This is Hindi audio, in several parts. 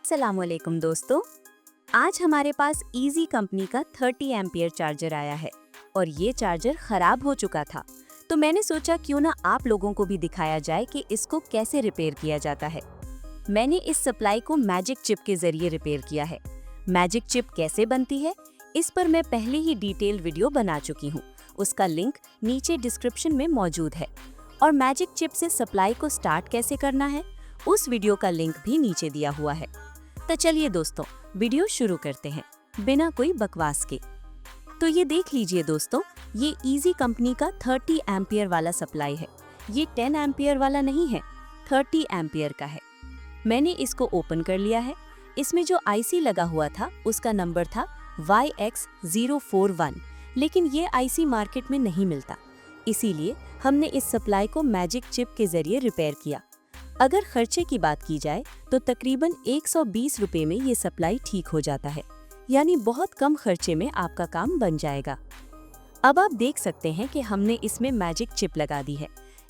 अस्सलामुअलैकुम दोस्तों, आज हमारे पास इजी कंपनी का 30 एम्पियर चार्जर आया है और ये चार्जर खराब हो चुका था। तो मैंने सोचा क्यों ना आप लोगों को भी दिखाया जाए कि इसको कैसे रिपेयर किया जाता है। मैंने इस सप्लाई को मैजिक चिप के जरिए रिपेयर किया है। मैजिक चिप कैसे बनती है, इस पर मैं पहले ही डिटेल वीडियो बना चुकी हूँ। उसका लिंक नीचे डिस्क्रिप्शन में मौजूद है और मैजिक चिप से सप्लाई को स्टार्ट कैसे करना है, उस वीडियो का लिंक भी नीचे दिया हुआ है। तो चलिए दोस्तों, वीडियो शुरू करते हैं बिना कोई बकवास के। तो ये देख लीजिए दोस्तों, ये इजी कंपनी का 30 एम्पियर वाला सप्लाई है। ये 10 एम्पियर वाला नहीं है, 30 एम्पियर का है। मैंने इसको ओपन कर लिया है। इसमें जो आईसी लगा हुआ था उसका नंबर था YX041, लेकिन ये आईसी मार्केट में नहीं मिलता, इसीलिए हमने इस सप्लाई को मैजिक चिप के जरिए रिपेयर किया। अगर खर्चे की बात की जाए तो तकरीबन 120 रुपए में ये सप्लाई ठीक हो जाता है, यानी बहुत कम खर्चे में आपका काम बन जाएगा। अब आप देख सकते हैं कि हमने इसमें मैजिक चिप लगा दी है।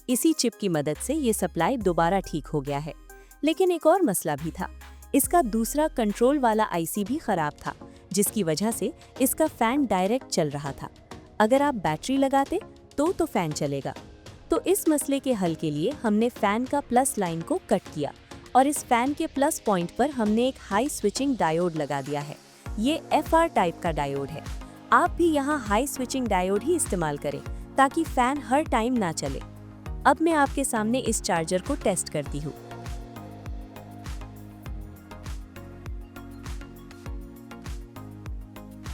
इसी चिप की मदद से ये सप्लाई दोबारा ठीक हो गया है। लेकिन एक और मसला भी था, इसका दूसरा कंट्रोल वाला आईसी भी खराब था, जिसकी वजह से इसका फैन डायरेक्ट चल रहा था। अगर आप बैटरी लगाते तो फैन चलेगा। तो इस मसले के हल के लिए हमने फैन का प्लस लाइन को कट किया और इस फैन के प्लस पॉइंट पर हमने एक हाई स्विचिंग डायोड लगा दिया है। ये FR टाइप का डायोड है। आप भी यहाँ हाई स्विचिंग डायोड ही इस्तेमाल करें ताकि फैन हर टाइम ना चले। अब मैं आपके सामने इस चार्जर को टेस्ट करती हूँ।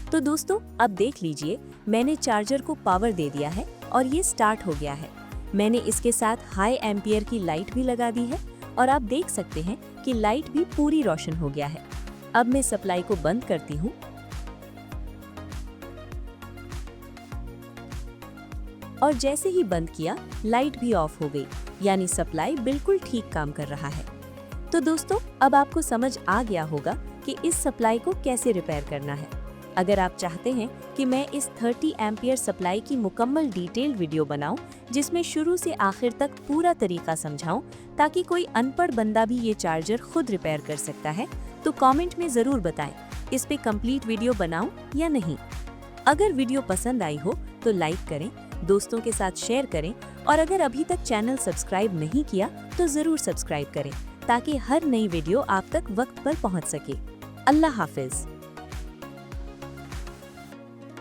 तो दोस्तों, अब देख लीजिए, मैंने चार्जर को पावर दे दिया है और ये स्टार्ट हो गया है। मैंने इसके साथ हाई एम्पियर की लाइट भी लगा दी है और आप देख सकते हैं कि लाइट भी पूरी रोशन हो गया है। अब मैं सप्लाई को बंद करती हूँ और जैसे ही बंद किया, लाइट भी ऑफ हो गई, यानी सप्लाई बिल्कुल ठीक काम कर रहा है। तो दोस्तों, अब आपको समझ आ गया होगा कि इस सप्लाई को कैसे रिपेयर करना है। अगर आप चाहते हैं कि मैं इस 30 एम्पियर सप्लाई की मुकम्मल डिटेल वीडियो बनाऊं, जिसमें शुरू से आखिर तक पूरा तरीका समझाऊं, ताकि कोई अनपढ़ बंदा भी ये चार्जर खुद रिपेयर कर सकता है, तो कमेंट में ज़रूर बताएं इस पे कंप्लीट वीडियो बनाऊं या नहीं। अगर वीडियो पसंद आई हो तो लाइक करें, दोस्तों के साथ शेयर करें और अगर अभी तक चैनल सब्सक्राइब नहीं किया तो ज़रूर सब्सक्राइब करें ताकि हर नई वीडियो आप तक वक्त पर पहुँच सके। अल्लाह हाफिज़।